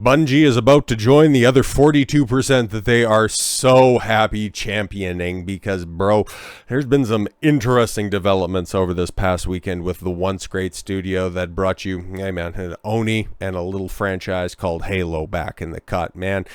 Bungie is about to join the other 42% that they are so happy championing because, bro, there's been some interesting developments over this past weekend with the once great studio that brought you, hey man, an Oni and a little franchise called Halo back in the cut, man.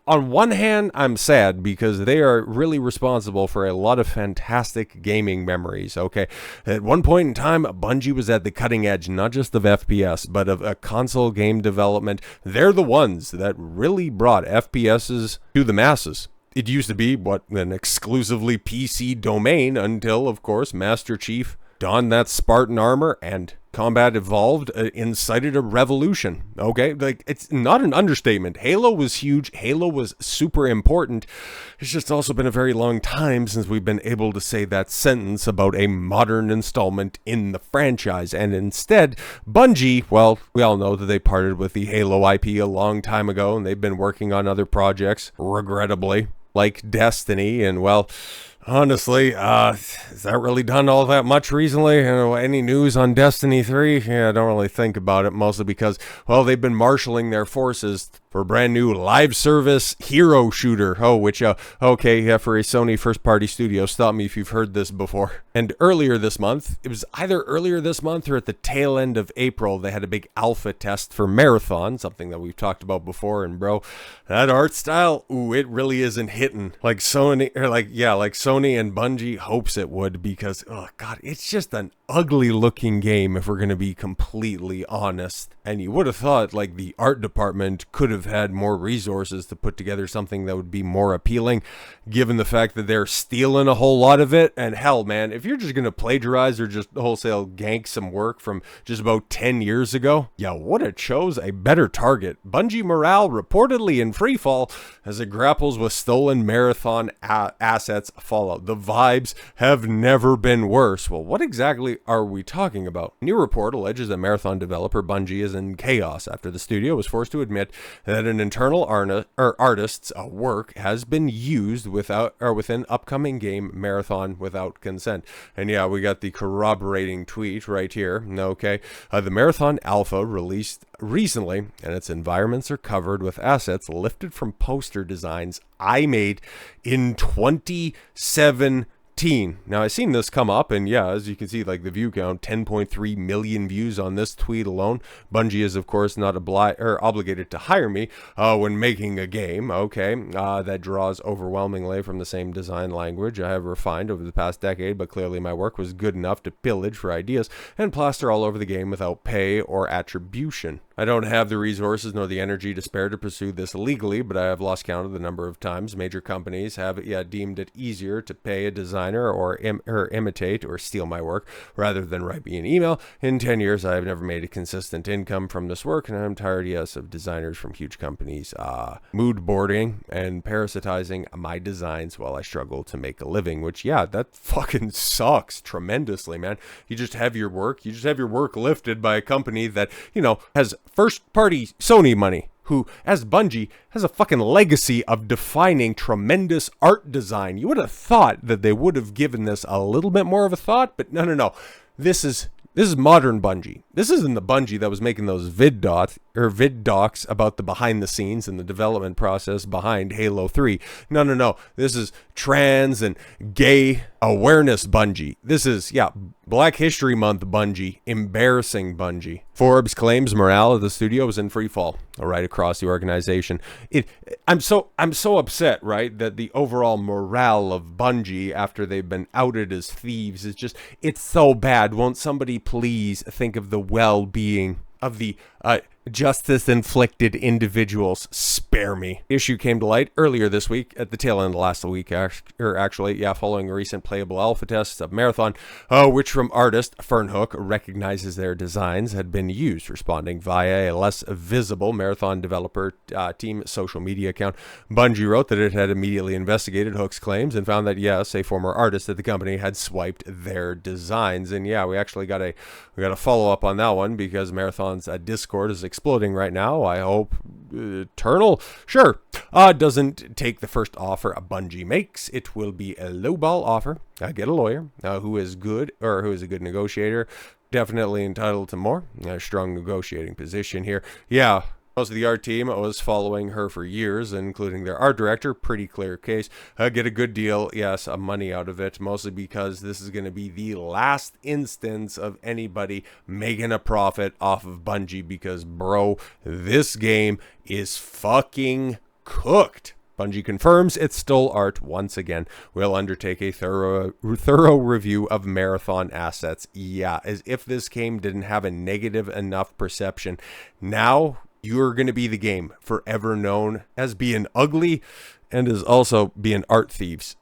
On one hand, I'm sad because they are really responsible for a lot of fantastic gaming memories, okay? At one point in time, Bungie was at the cutting edge, not just of FPS, but of a console game development. They're the ones that really brought FPSs to the masses. It used to be, an exclusively PC domain until, of course, Master Chief donned that Spartan armor and combat evolved, incited a revolution, okay? Like, it's not an understatement. Halo was huge. Halo was super important. It's just also been a very long time since we've been able to say that sentence about a modern installment in the franchise. And instead, Bungie, well, we all know that they parted with the Halo IP a long time ago, and they've been working on other projects, regrettably, like Destiny, and, well, honestly, has that really done all that much recently? Any news on Destiny 3? Yeah, I don't really think about it, mostly because, well, they've been marshaling their forces for a brand new live service hero shooter. For a Sony first party studio. Stop me if you've heard this before. And earlier this month, it was either earlier this month or at the tail end of April, they had a big alpha test for Marathon, something that we've talked about before. And bro, that art style, it really isn't hitting like Sony and Bungie hopes it would, because, oh god, it's just an ugly looking game if we're going to be completely honest. And you would have thought like the art department could have had more resources to put together something that would be more appealing, given the fact that they're stealing a whole lot of it. And hell, man, if you're just going to plagiarize or just wholesale gank some work from just about 10 years ago, you would have chose a better target. Bungie morale reportedly in freefall as it grapples with stolen Marathon assets Fallout. The vibes have never been worse. Well, what exactly are we talking about? A new report alleges that Marathon developer Bungie is in chaos after the studio was forced to admit that an internal artist's work has been used within upcoming game Marathon without consent. And yeah, we got the corroborating tweet right here. Okay, the Marathon Alpha released recently, and its environments are covered with assets lifted from poster designs I made in 2017. Now, I've seen this come up, and yeah, as you can see, like the view count, 10.3 million views on this tweet alone. Bungie is, of course, not obligated to hire me when making a game, okay, that draws overwhelmingly from the same design language I have refined over the past decade, but clearly my work was good enough to pillage for ideas and plaster all over the game without pay or attribution. I don't have the resources nor the energy to spare to pursue this legally, but I have lost count of the number of times major companies have deemed it easier to pay a designer or imitate or steal my work rather than write me an email. In 10 years, I have never made a consistent income from this work, and I'm tired, yes, of designers from huge companies mood boarding and parasitizing my designs while I struggle to make a living, which, yeah, that fucking sucks tremendously, man. You just have your work lifted by a company that, has first-party Sony money, who, as Bungie, has a fucking legacy of defining tremendous art design. You would have thought that they would have given this a little bit more of a thought, but no. This is modern Bungie. This isn't the Bungie that was making those vid docs about the behind the scenes and the development process behind Halo 3. No. This is trans and gay awareness Bungie. This is, Black History Month Bungie. Embarrassing Bungie. Forbes claims morale of the studio is in free fall right across the organization. I'm so upset, right, that the overall morale of Bungie after they've been outed as thieves is just, it's so bad. Won't somebody please think of the well-being of the justice-inflicted individuals? Spare me. The issue came to light earlier this week, at the tail end of last week, following a recent playable alpha test of Marathon, which from artist Fernhook recognizes their designs had been used, responding via a less visible Marathon developer team social media account. Bungie wrote that it had immediately investigated Hook's claims and found that, yes, a former artist at the company had swiped their designs. And yeah, we actually got a follow-up on that one, because Marathon's Discord is exploding right now. I hope Eternal, doesn't take the first offer a Bungie makes. It will be a lowball offer. Get a lawyer who is a good negotiator, definitely entitled to more. A strong negotiating position here. Yeah. Most of the art team was following her for years, including their art director. Pretty clear case. Get a good deal, yes, money out of it, mostly because this is going to be the last instance of anybody making a profit off of Bungie because, bro, this game is fucking cooked. Bungie confirms it stole art once again. We'll undertake a thorough review of Marathon assets. Yeah, as if this game didn't have a negative enough perception. Now you're going to be the game forever known as being ugly and as also being art thieves.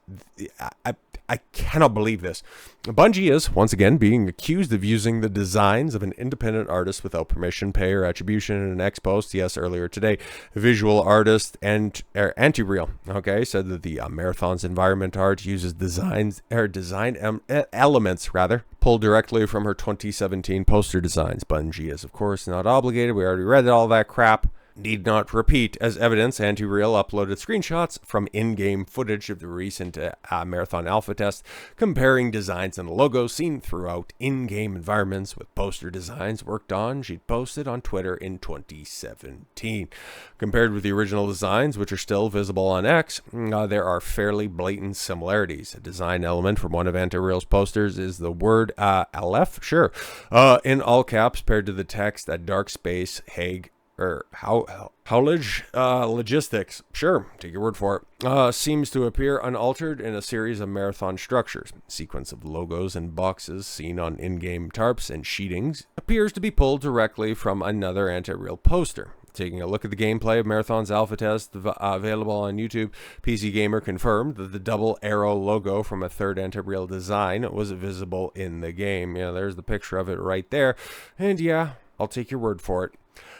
I cannot believe this. Bungie is, once again, being accused of using the designs of an independent artist without permission, pay, or attribution in an ex post. Yes, earlier today, visual artist and Anti-Real, said that the Marathon's environment art uses design elements, pulled directly from her 2017 poster designs. Bungie is, of course, not obligated. We already read all that crap. Need not repeat. As evidence, Anti-Real uploaded screenshots from in-game footage of the recent Marathon alpha test, comparing designs and logos seen throughout in-game environments with poster designs worked on she'd posted on Twitter in 2017. Compared with the original designs, which are still visible on X, there are fairly blatant similarities. A design element from one of Anti-Real's posters is the word Aleph, in all caps, paired to the text at dark space, Hague, or Howlage logistics, take your word for it, seems to appear unaltered in a series of Marathon structures. Sequence of logos and boxes seen on in-game tarps and sheetings appears to be pulled directly from another Anti-Real poster. Taking a look at the gameplay of Marathon's alpha test available on YouTube, PC Gamer confirmed that the double arrow logo from a third Anti-Real design was visible in the game. Yeah, there's the picture of it right there. And yeah, I'll take your word for it.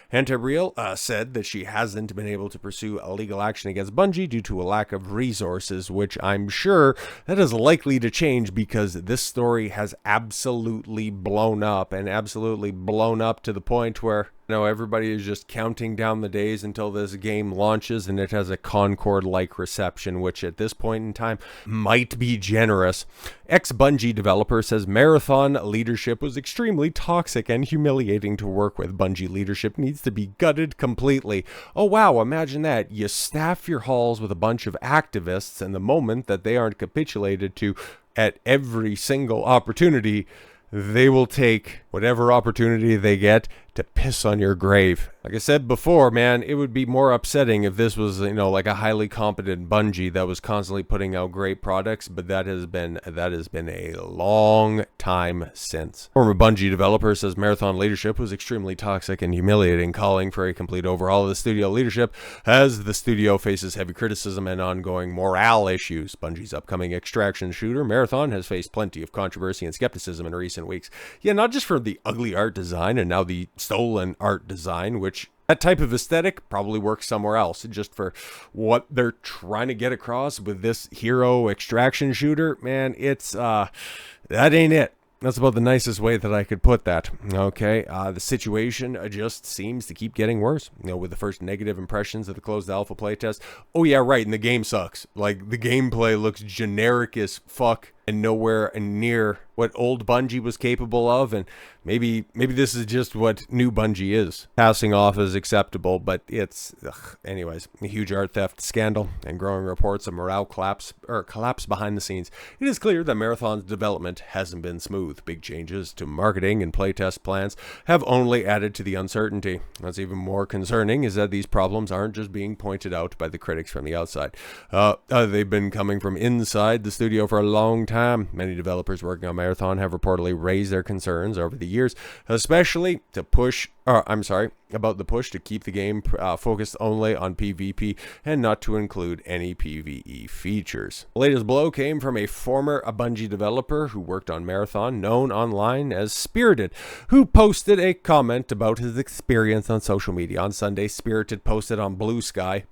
Anti-Real said that she hasn't been able to pursue a legal action against Bungie due to a lack of resources, which I'm sure that is likely to change because this story has absolutely blown up to the point where everybody is just counting down the days until this game launches and it has a Concord-like reception, which at this point in time might be generous. Ex-Bungie developer says Marathon leadership was extremely toxic and humiliating to work with. Bungie leadership needs to be gutted completely. Oh wow, imagine that. You staff your halls with a bunch of activists, and the moment that they aren't capitulated to at every single opportunity, they will take whatever opportunity they get to piss on your grave. Like I said before, man, it would be more upsetting if this was, like a highly competent Bungie that was constantly putting out great products, but that has been a long time since. Former Bungie developer says Marathon leadership was extremely toxic and humiliating, calling for a complete overhaul of the studio leadership as the studio faces heavy criticism and ongoing morale issues. Bungie's upcoming extraction shooter, Marathon, has faced plenty of controversy and skepticism in recent weeks. Yeah, not just for the ugly art design and now the stolen art design, which that type of aesthetic probably works somewhere else, just for what they're trying to get across with this hero extraction shooter. Man, it's that ain't it. That's about the nicest way that I could put that. The situation just seems to keep getting worse. With the first negative impressions of the closed alpha playtest. Oh yeah, right, and the game sucks. Like, the gameplay looks generic as fuck and nowhere near what old Bungie was capable of, and maybe this is just what new Bungie is. Passing off as acceptable, but it's anyways, a huge art theft scandal and growing reports of morale collapse behind the scenes. It is clear that Marathon's development hasn't been smooth. Big changes to marketing and playtest plans have only added to the uncertainty. What's even more concerning is that these problems aren't just being pointed out by the critics from the outside. They've been coming from inside the studio for a long time. Many developers working on Marathon have reportedly raised their concerns over the years, especially about the push to keep the game focused only on PvP and not to include any PvE features. The latest blow came from a former Bungie developer who worked on Marathon, known online as Spirited, who posted a comment about his experience on social media. On Sunday, Spirited posted on Blue Sky,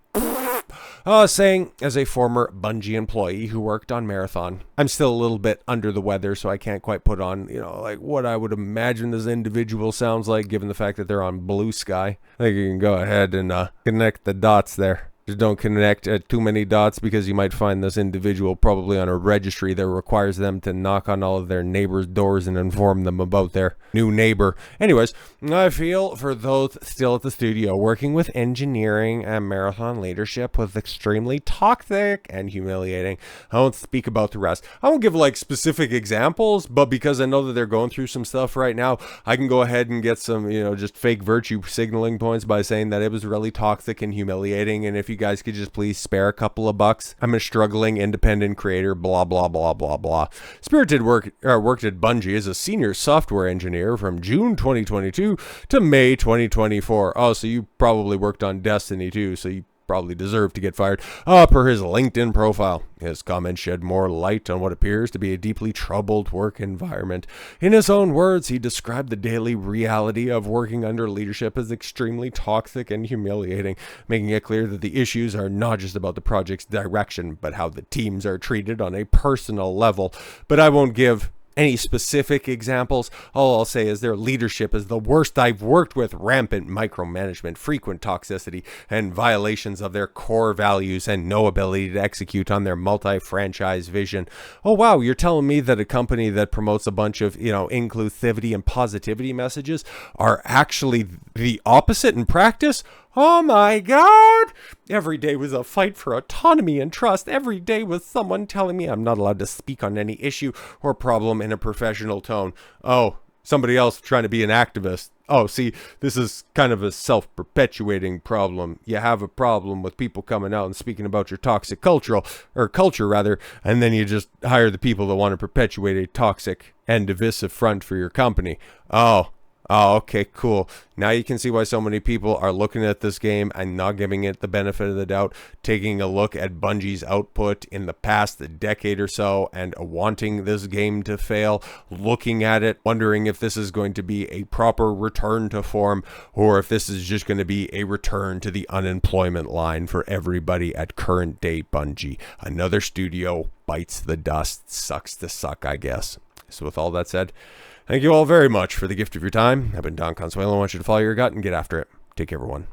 saying, as a former Bungie employee who worked on Marathon, I'm still a little bit under the weather, so I can't quite put on, like what I would imagine this individual sounds like, given the fact that they're on Blue Sky. I think you can go ahead and connect the dots there. Just don't connect too many dots, because you might find this individual probably on a registry that requires them to knock on all of their neighbors' doors and inform them about their new neighbor. Anyways, I feel for those still at the studio working with engineering and marathon leadership was extremely toxic and humiliating. I won't speak about the rest. I won't give like specific examples, but because I know that they're going through some stuff right now, I can go ahead and get some, just fake virtue signaling points by saying that it was really toxic and humiliating. And if you guys could just please spare a couple of bucks. I'm a struggling independent creator, blah, blah, blah, blah, blah. Spirited worked at Bungie as a senior software engineer from June 2022 to May 2024. Oh, so you probably worked on Destiny too, so you probably deserve to get fired. Per his LinkedIn profile, his comments shed more light on what appears to be a deeply troubled work environment. In his own words, he described the daily reality of working under leadership as extremely toxic and humiliating, making it clear that the issues are not just about the project's direction, but how the teams are treated on a personal level. But I won't give any specific examples. All I'll say is their leadership is the worst I've worked with. Rampant micromanagement, frequent toxicity, and violations of their core values, and no ability to execute on their multi-franchise vision. Oh wow, you're telling me that a company that promotes a bunch of, inclusivity and positivity messages are actually the opposite in practice? Oh my God! Every day was a fight for autonomy and trust. Every day was someone telling me I'm not allowed to speak on any issue or problem in a professional tone. Oh, somebody else trying to be an activist. Oh, see, this is kind of a self-perpetuating problem. You have a problem with people coming out and speaking about your toxic culture, and then you just hire the people that want to perpetuate a toxic and divisive front for your company. Oh, okay, cool. Now you can see why so many people are looking at this game and not giving it the benefit of the doubt, taking a look at Bungie's output in the past decade or so and wanting this game to fail, looking at it, wondering if this is going to be a proper return to form, or if this is just going to be a return to the unemployment line for everybody at current day Bungie. Another studio bites the dust, sucks to suck, I guess. So with all that said, thank you all very much for the gift of your time. I've been Don Consuelo. I want you to follow your gut and get after it. Take care, everyone.